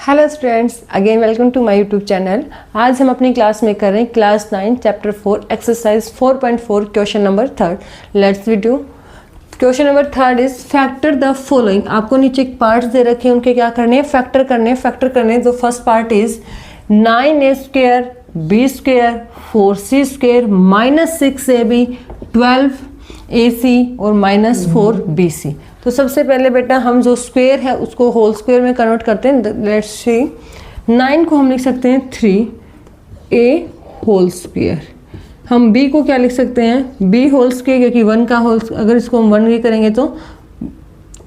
Hello students, again welcome to my YouTube channel. आज हम अपनी क्लास में कर रहे हैं class 9 chapter 4 exercise 4.4 question number 3। Let's video. Question number 3 is factor the following. आपको नीचे पार्ट्स दे रखे हैं, उनके क्या करने हैं, फैक्टर करने। तो first part is 9a square b square 4c square -6ab 12ac और -4bc। तो सबसे पहले बेटा हम जो स्क्वायर है उसको होल स्क्वायर में कन्वर्ट करते हैं। लेट्स सी, 9 को हम लिख सकते हैं 3a होल स्क्वायर। हम b को क्या लिख सकते हैं, b होल स्क्वायर, क्योंकि 1 का होल, अगर इसको हम 1 भी करेंगे तो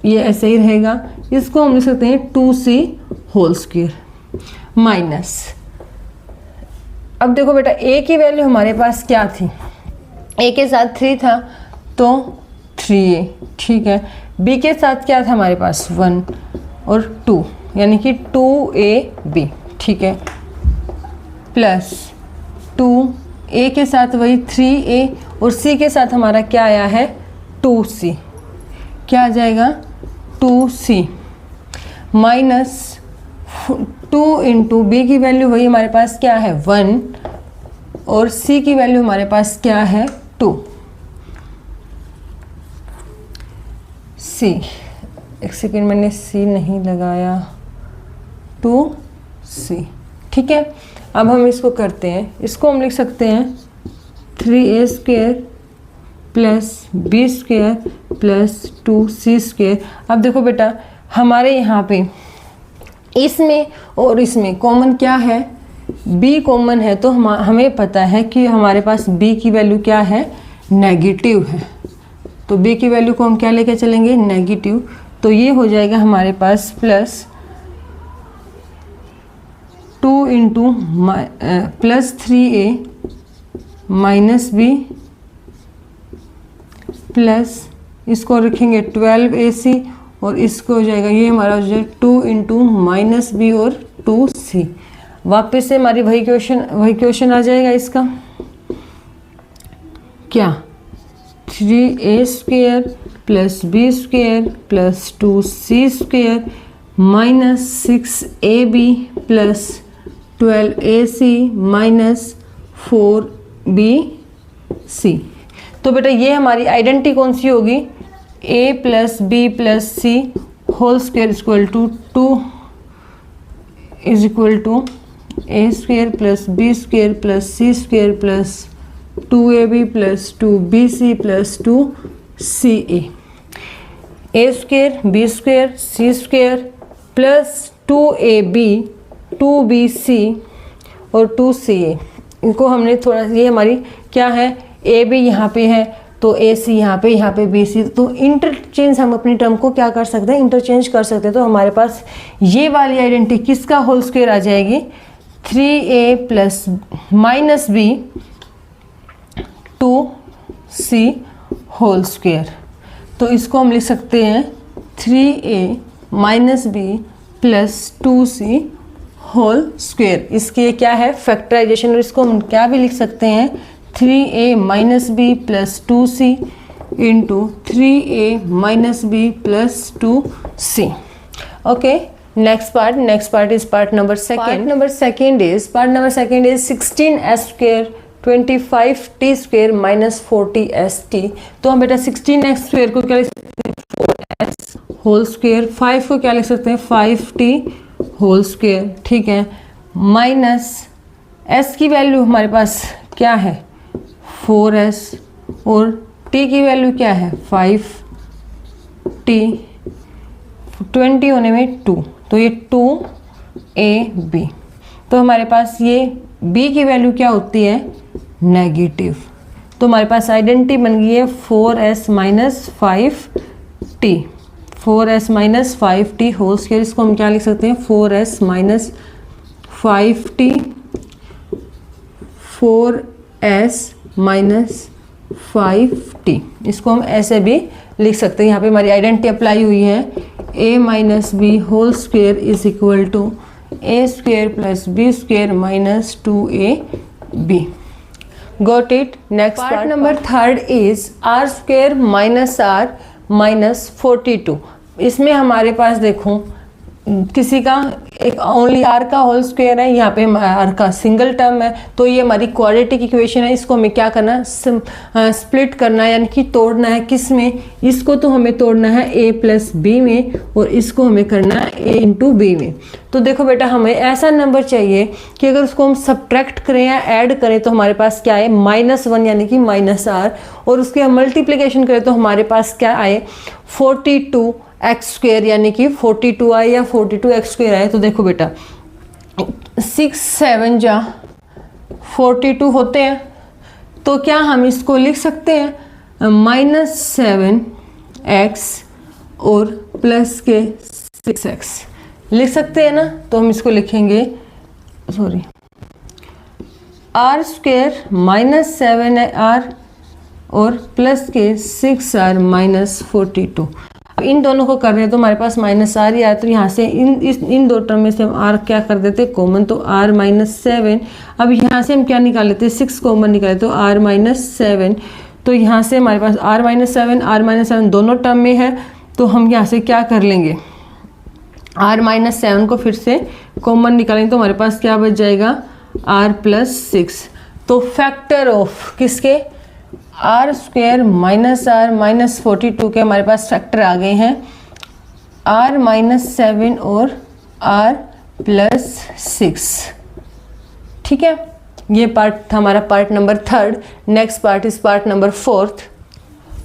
ये ऐसे ही रहेगा। इसको हम लिख सकते हैं 2c होल स्क्वायर माइनस। अब देखो बेटा, a की वैल्यू हमारे पास क्या थी, a के साथ 3 था तो 3a, ठीक है। b के साथ क्या था हमारे पास 1 और 2, यानी कि 2ab, ठीक है, प्लस 2a के साथ वही 3a और c के साथ हमारा क्या आया है 2c। क्या आ जाएगा 2c माइनस 2 इंटू b की वैल्यू वही हमारे पास क्या है 1 और c की वैल्यू हमारे पास क्या है 2। c, एक सेकेंड, मैंने c नहीं लगाया, 2c, ठीक है। अब हम इसको करते हैं, इसको हम लिख सकते हैं 3a square plus b square plus 2c square. अब देखो बेटा, हमारे यहाँ पे इसमें और इसमें कॉमन क्या है, b कॉमन है, तो हमें पता है कि हमारे पास b की वैल्यू क्या है, नेगेटिव है। तो b की वैल्यू को हम क्या लेके चलेंगे, नेगेटिव। तो ये हो जाएगा हमारे पास plus 2 into plus 3a minus b plus इसको रखेंगे 12ac और इसको हो जाएगा, ये हमारा हो जाएगा 2 इंटू माइनस बी और 2c। वापस से हमारी वही क्वेश्चन आ जाएगा इसका, क्या 3a square plus b square plus 2c square minus 6ab plus 12ac minus 4bc। तो बेटा ये हमारी आइडेंटिटी कौन सी होगी, a plus b plus c whole square equal to 2 is equal to a square plus b square plus c square plus 2ab plus 2bc plus 2ca। a square b square c square plus 2ab 2bc और 2ca, इनको हमने थोड़ा, ये हमारी क्या है, ab यहाँ पे है तो AC यहाँ पे BC, तो इंटरचेंज हम अपनी टर्म को क्या कर सकते हैं, इंटरचेंज कर सकते हैं। तो हमारे पास ये वाली आइडेंटिटी किसका होल स्क्वायर आ जाएगी, 3a plus minus b 2c whole square. तो इसको हम लिख सकते हैं 3a minus b plus 2c whole square. इसके क्या है फैक्टराइजेशन, और इसको हम क्या भी लिख सकते हैं 3a minus B plus 2c into 3a minus B plus 2c। Okay, next part is part number second. Part number second is 16s square 25t square minus 40st। तो हम बेटा 16x स्क्वायर को क्या लिख सकते हैं 4s होल स्क्वायर, 5 को क्या लिख सकते हैं 5t होल स्क्वायर, ठीक है, माइनस s की वैल्यू हमारे पास क्या है 4s और t की वैल्यू क्या है 5t, 20 होने में 2, तो ये 2ab। तो हमारे पास ये b की वैल्यू क्या होती है नेगेटिव। तो हमारे पास आइडेंटिटी बन गई है 4s minus 5t, 4s minus 5t whole square. इसको हम क्या लिख सकते हैं 4s minus 5t, 4s minus 5t, इसको हम ऐसे भी लिख सकते हैं। यहाँ पे हमारी आइडेंटिटी अप्लाई हुई है, a minus B whole square is equal to a square plus b square minus 2ab। Got it. Next part number 3 is r square minus r minus 42। इसमें हमारे पास देखो किसी का एक ओनली आर का होल स्क्वायर है, यहाँ पे आर का सिंगल टर्म है, तो ये हमारी क्वाड्रेटिक इक्वेशन है। इसको हमें क्या करना है, स्प्लिट करना है, यानी कि तोड़ना है। किस में? इसको तो हमें तोड़ना है a प्लस बी में, और इसको हमें करना है a इंटू बी में। तो देखो बेटा, हमें ऐसा नंबर चाहिए कि अगर उसको हम सब्ट्रैक्ट करें या ऐड करें तो हमारे पास क्या आए, -1 यानी कि -r, और उसके हम मल्टीप्लिकेशन करें तो हमारे पास क्या आए, 42x² यानी कि 42 आए या 42x² आए। तो देखो बेटा, 6 7 जा 42 होते हैं, तो क्या हम इसको लिख सकते हैं -7x और प्लस के 6x लिख सकते हैं ना। तो हम इसको लिखेंगे, सॉरी, r² -7r और प्लस के 6r -42। इन दोनों को कर रहे हैं तो हमारे पास -r ही आया, तो यहाँ से इन दो टर्म में से हम r क्या कर देते कॉमन, तो r -7। अब यहाँ से हम क्या निकाल लेते, 6 कॉमन निकाले तो r -7। तो यहाँ से हमारे पास r -7 दोनों टर्म में है, तो हम यहाँ से क्या कर लेंगे, r -7 को फिर से कॉमन निकालेंगे तो हमारे पास क्या बच जाएगा, r + 6। तो फैक्टर ऑफ किसके, r² -r -42 के हमारे पास फैक्टर आ गए हैं, r -7 और r + 6। ठीक है, ये पार्ट था हमारा part number 3। Next part is part number 4।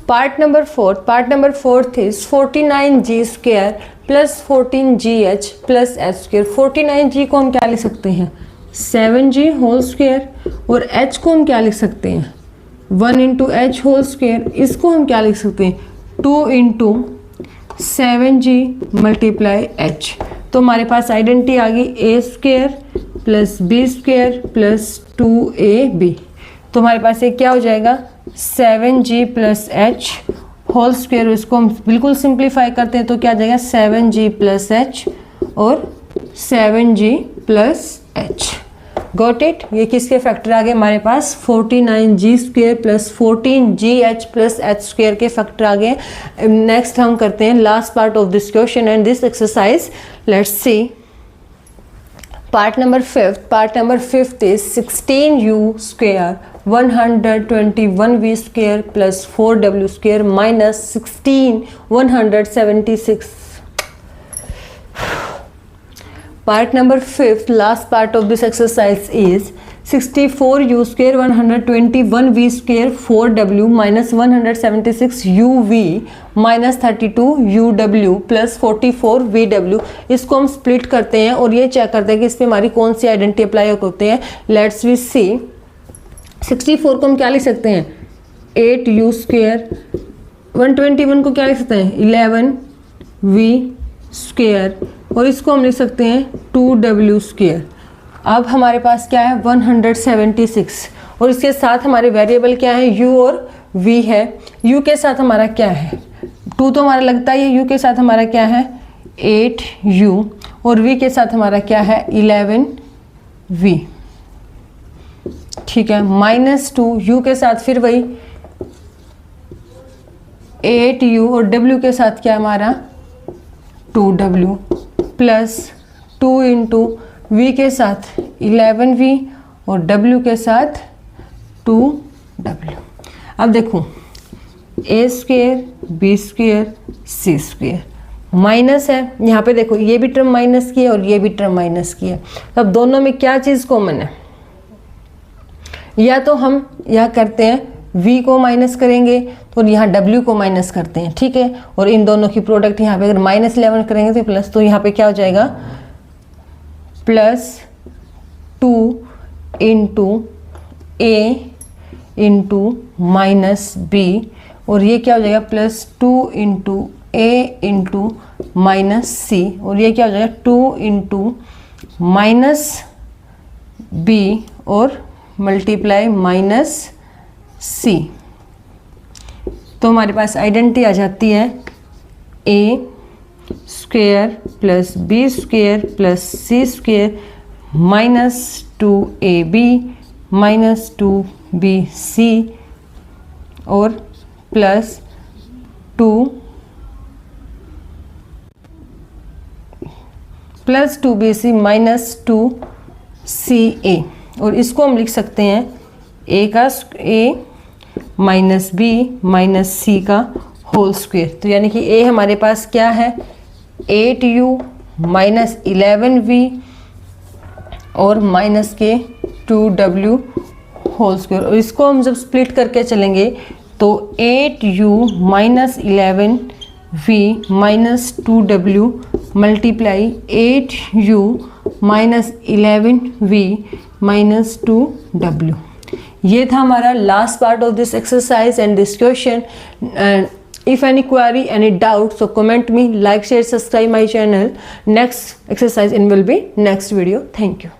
Part number 4 is 49g² + 14gh + h²। 49g को हम क्या लिख सकते हैं, 7g होल स्क्वायर, और h को हम क्या लिख सकते हैं, 1 × h होल स्क्वायर। इसको हम क्या लिख सकते हैं, 2 × 7g × h। तो हमारे पास आइडेंटिटी आ गई, a² + b² + 2ab। तो हमारे पास ये क्या हो जाएगा, 7g + h होल स्क्वायर। इसको हम बिल्कुल सिंप्लीफाई करते हैं तो क्या आ जाएगा, 7g + h और 7g + h। Got it. ये किसके फैक्टर आ गए हमारे पास, 49g² + 14gh + h² के फैक्टर आ गए। नेक्स्ट हम करते हैं last part of this question and this exercise. Let's see part number 5। Part number 5 is 16u² 121v² + 4w² -16 176। Part number 5, last part of this exercise is 64u² 121v² 4w -176uv -32uw + 44vw। इसको हम split करते हैं और ये check करते हैं कि इस पर हमारी कौन सी आइडेंटिटी अप्लाई होते हैं। लेट्स वी सी। 64 को हम क्या लिख सकते हैं, 8u²। 121 को क्या लिख सकते हैं, 11v², और इसको हम लिख सकते हैं 2w²। अब हमारे पास क्या है, 176, और इसके साथ हमारे वेरिएबल क्या है, u और v है। u के साथ हमारा क्या है, 2 तो हमारा लगता है, u के साथ हमारा क्या है 8u, और v के साथ हमारा क्या है 11v। ठीक है, -2 u के साथ फिर वही 8u, और w के साथ क्या हमारा 2w + 2 × v के साथ 11v और w के साथ 2w। अब देखो a² b² c² माइनस है, यहाँ पे देखो ये भी टर्म माइनस की है और ये भी टर्म माइनस की है। तो अब दोनों में क्या चीज़ कॉमन है, या तो हम यह करते हैं v को माइनस करेंगे तो यहाँ w को माइनस करते हैं, ठीक है, और इन दोनों की प्रोडक्ट यहाँ पे अगर -11 करेंगे तो प्लस, तो यहाँ पे क्या हो जाएगा +2 × a × -b, और ये क्या हो जाएगा +2 × a × -c, और ये क्या हो जाएगा 2 × -b और × -c। तो हमारे पास आइडेंटिटी आ जाती है a² + b² + c² -2ab -2bc और +2 प्लस 2bc माइनस 2ca, और इसको हम लिख सकते हैं a minus b minus c का होल स्क्वायर। तो यानी कि a हमारे पास क्या है 8u माइनस 11v और माइनस के 2w होल स्क्वायर, और इसको हम जब स्प्लिट करके चलेंगे तो 8u minus 11v minus 2w multiply 8u minus 11v minus 2w। ये था हमारा last part of this exercise and this question. If any query, any doubt, so comment me, like, share, subscribe my channel. Next exercise in will be next video. Thank you.